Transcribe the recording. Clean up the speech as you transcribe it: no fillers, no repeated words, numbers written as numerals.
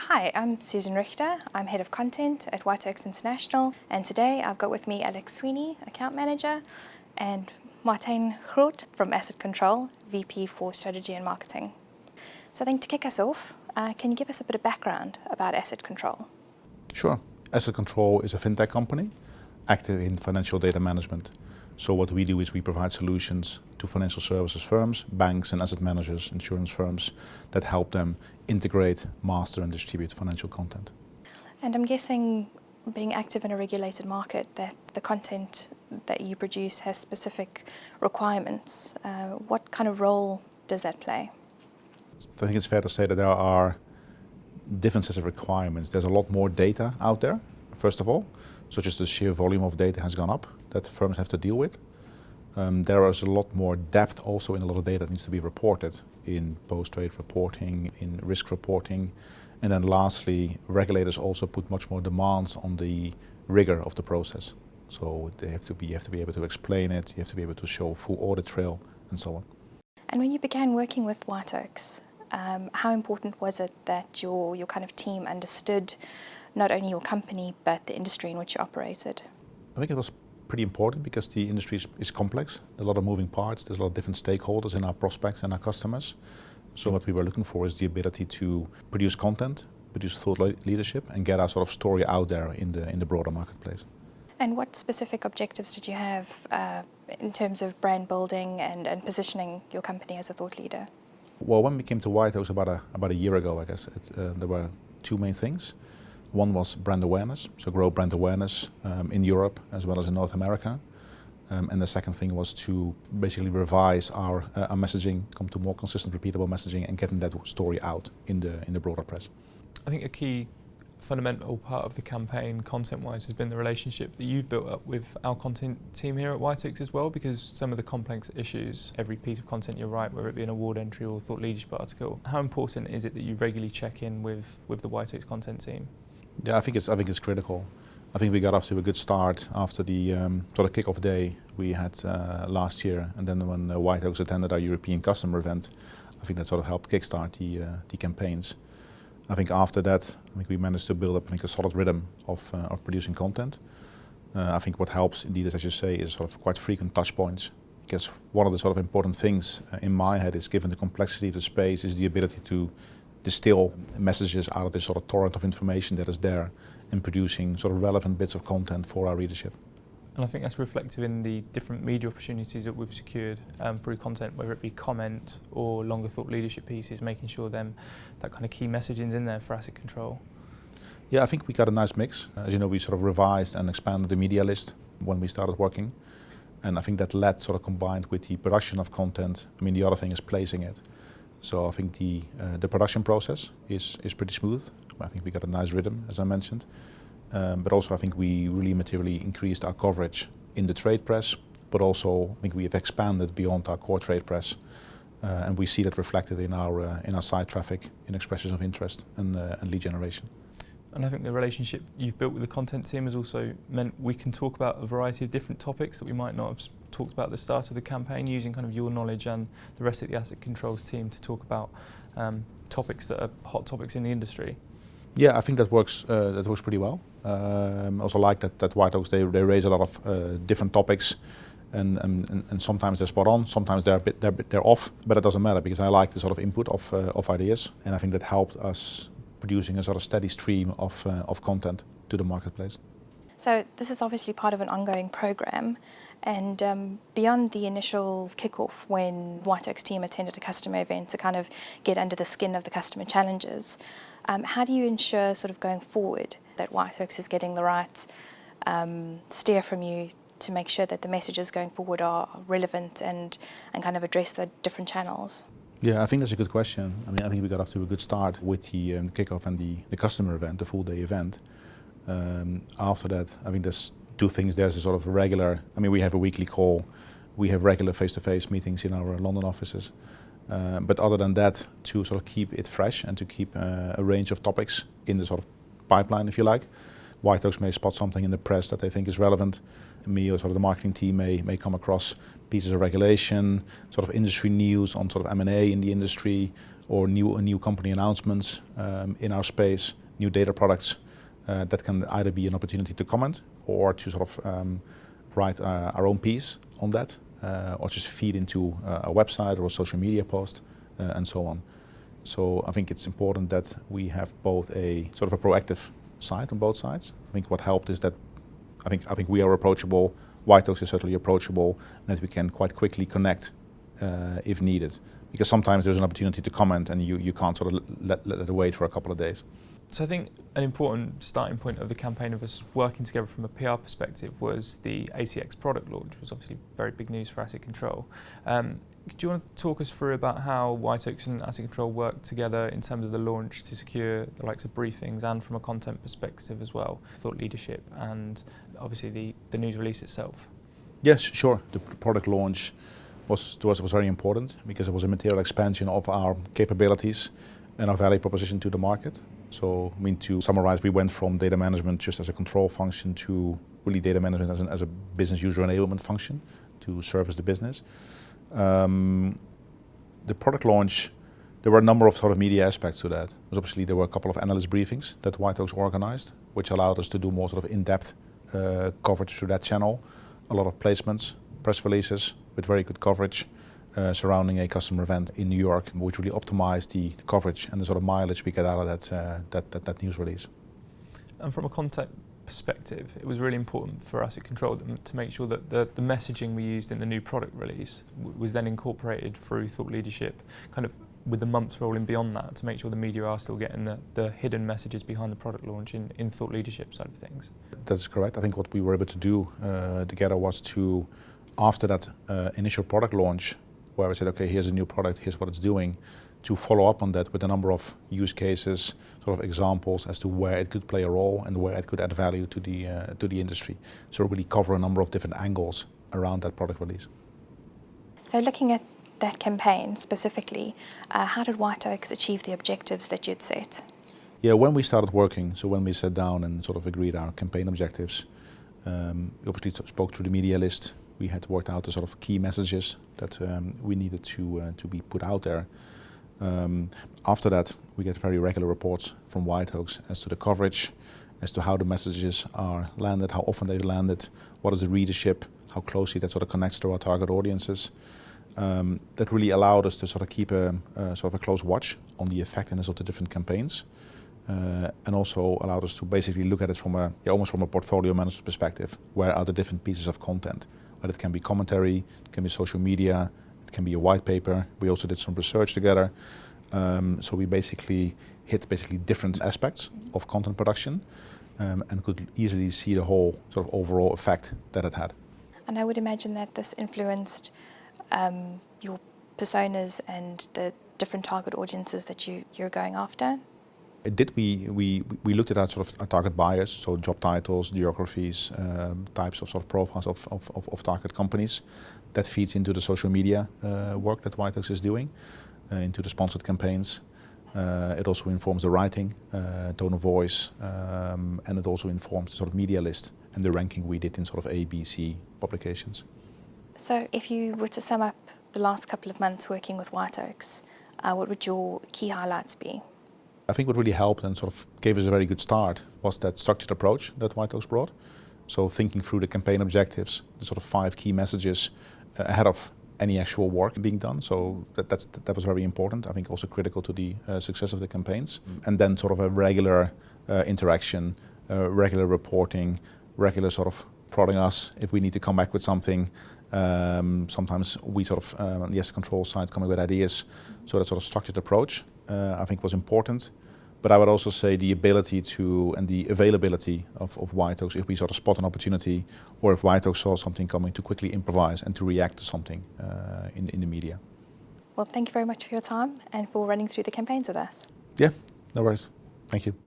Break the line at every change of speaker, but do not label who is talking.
Hi, I'm Susan Richter. I'm Head of Content at Whiteoaks International, and today I've got with me Alex Sweeney, Account Manager, and Martijn Groot from Asset Control, VP for Strategy and Marketing. So I think to kick us off, can you give us a bit of background about Asset Control?
Sure. Asset Control is a Fintech company active in financial data management. So what we do is we provide solutions to financial services firms, banks and asset managers, insurance firms that help them integrate, master and distribute financial content.
And I'm guessing, being active in a regulated market, that the content that you produce has specific requirements. What kind of role does that play?
I think it's fair to say that there are different sets of requirements. There's a lot more data out there, first of all. So just the sheer volume of data has gone up that firms have to deal with. There is a lot more depth also in a lot of data that needs to be reported in post-trade reporting, in risk reporting. And then lastly, regulators also put much more demands on the rigor of the process. So you have to be able to explain it, you have to be able to show a full audit trail and so on.
And when you began working with Whiteoaks, how important was it that your kind of team understood not only your company but the industry in which you operated?
I think it was pretty important because the industry is complex. There are a lot of moving parts. There's a lot of different stakeholders in our prospects and our customers. So what we were looking for is the ability to produce content, produce thought leadership, and get our sort of story out there in the broader marketplace.
And what specific objectives did you have in terms of brand building and positioning your company as a thought leader?
Well, when we came to Whiteoaks about a year ago, I guess, there were two main things. One was brand awareness, so grow brand awareness in Europe as well as in North America. And the second thing was to basically revise our messaging, come to more consistent, repeatable messaging and getting that story out in the broader press.
I think a key fundamental part of the campaign, content-wise, has been the relationship that you've built up with our content team here at Whiteoaks as well, because some of the complex issues, every piece of content you write, whether it be an award entry or thought leadership article, how important is it that you regularly check in with the Whiteoaks content team?
Yeah, I think it's critical. I think we got off to a good start after the sort of kick-off day we had last year, and then when Whiteoaks attended our European customer event, I think that sort of helped kickstart the campaigns. I think after that, I think we managed to build up a solid rhythm of producing content. I think what helps indeed is, as you say, is sort of quite frequent touch points. Because one of the sort of important things in my head is, given the complexity of the space, is the ability to distill messages out of this sort of torrent of information that is there and producing sort of relevant bits of content for our readership.
And I think that's reflective in the different media opportunities that we've secured through content, whether it be comment or longer thought leadership pieces, making sure that kind of key messaging's in there for Asset Control.
Yeah, I think we got a nice mix. As you know, we sort of revised and expanded the media list when we started working. And I think that led, sort of combined with the production of content, I mean, the other thing is placing it. So I think the production process is pretty smooth. I think we got a nice rhythm, as I mentioned. But also I think we really materially increased our coverage in the trade press, but also I think we have expanded beyond our core trade press. And we see that reflected in our site traffic, in expressions of interest and lead generation.
And I think the relationship you've built with the content team has also meant we can talk about a variety of different topics that we might not have talked about at the start of the campaign, using kind of your knowledge and the rest of the Asset Controls team to talk about topics that are hot topics in the industry.
Yeah, I think that works pretty well. I also like that Whiteoaks, they raise a lot of different topics, and sometimes they're spot on, sometimes they're off, but it doesn't matter because I like the sort of input of ideas, and I think that helped us producing a sort of steady stream of content to the marketplace.
So this is obviously part of an ongoing program, and beyond the initial kickoff when Whiteoaks team attended a customer event to kind of get under the skin of the customer challenges, how do you ensure sort of going forward that Whiteoaks is getting the right steer from you to make sure that the messages going forward are relevant and kind of address the different channels?
Yeah, I think that's a good question. I mean, I think we got off to a good start with the kickoff and the customer event, the full day event. After that, I think there's two things. There's a sort of regular, I mean, we have a weekly call, we have regular face-to-face meetings in our London offices. But other than that, to sort of keep it fresh and to keep a range of topics in the sort of pipeline, if you like. Whiteoaks may spot something in the press that they think is relevant. Me or sort of the marketing team may come across pieces of regulation, sort of industry news on sort of M&A in the industry, or new company announcements in our space, new data products, that can either be an opportunity to comment or to sort of write our own piece on that, or just feed into a website or a social media post, and so on. So I think it's important that we have both a sort of a proactive side on both sides. I think what helped is that I think we are approachable, Whiteoaks is certainly approachable, and that we can quite quickly connect if needed. Because sometimes there's an opportunity to comment and you can't sort of let it wait for a couple of days.
So I think an important starting point of the campaign of us working together from a PR perspective was the ACX product launch, which was obviously very big news for Asset Control. Do you want to talk us through about how Whiteoaks and Asset Control worked together in terms of the launch to secure the likes of briefings and from a content perspective as well, thought leadership and obviously the news release itself?
Yes, sure. The product launch to us was very important because it was a material expansion of our capabilities and our value proposition to the market. So, to summarize, we went from data management just as a control function to really data management as a business user enablement function to service the business. The product launch, there were a number of sort of media aspects to that. Obviously, there were a couple of analyst briefings that Whiteoaks organized, which allowed us to do more sort of in-depth coverage through that channel. A lot of placements, press releases with very good coverage surrounding a customer event in New York, which really optimized the coverage and the sort of mileage we get out of that news release.
And from a content perspective, it was really important for Asset Control to make sure that the messaging we used in the new product release was then incorporated through thought leadership, kind of with the months rolling beyond that, to make sure the media are still getting the hidden messages behind the product launch in thought leadership side of things.
That's correct. I think what we were able to do together was to, after that initial product launch, where we said, okay, here's a new product, here's what it's doing, to follow up on that with a number of use cases, sort of examples as to where it could play a role and where it could add value to the industry. So really cover a number of different angles around that product release.
So looking at that campaign specifically, how did Whiteoaks achieve the objectives that you'd set?
Yeah, when we started working, so when we sat down and sort of agreed our campaign objectives, we obviously spoke through the media list. We had worked out the sort of key messages that we needed to be put out there. After that, we get very regular reports from Whiteoaks as to the coverage, as to how the messages are landed, how often they landed, what is the readership, how closely that sort of connects to our target audiences. That really allowed us to sort of keep a sort of a close watch on the effectiveness of the different campaigns, and also allowed us to basically look at it from almost from a portfolio management perspective. Where are the different pieces of content? It can be commentary, it can be social media, it can be a white paper. We also did some research together. So we basically hit different aspects of content production, and could easily see the whole sort of overall effect that it had.
And I would imagine that this influenced your personas and the different target audiences that you're going after?
It did. We looked at our sort of our target buyers, so job titles, geographies, types of sort of profiles of target companies. That feeds into the social media work that Whiteoaks is doing, into the sponsored campaigns. It also informs the writing, tone of voice, and it also informs the sort of media list and the ranking we did in sort of A, B, C publications.
So if you were to sum up the last couple of months working with Whiteoaks, what would your key highlights be?
I think what really helped and sort of gave us a very good start was that structured approach that Whiteoaks brought. So thinking through the campaign objectives, the sort of 5 key messages ahead of any actual work being done. So that was very important. I think also critical to the success of the campaigns. And then sort of a regular interaction, regular reporting, regular sort of prodding us if we need to come back with something. Sometimes we sort of, on the asset control side, coming with ideas. So that sort of structured approach, I think, was important. But I would also say the ability to and the availability of Whiteoaks, if we sort of spot an opportunity, or if Whiteoaks saw something coming, to quickly improvise and to react to something in the media.
Well, thank you very much for your time and for running through the campaigns with us.
Yeah, no worries. Thank you.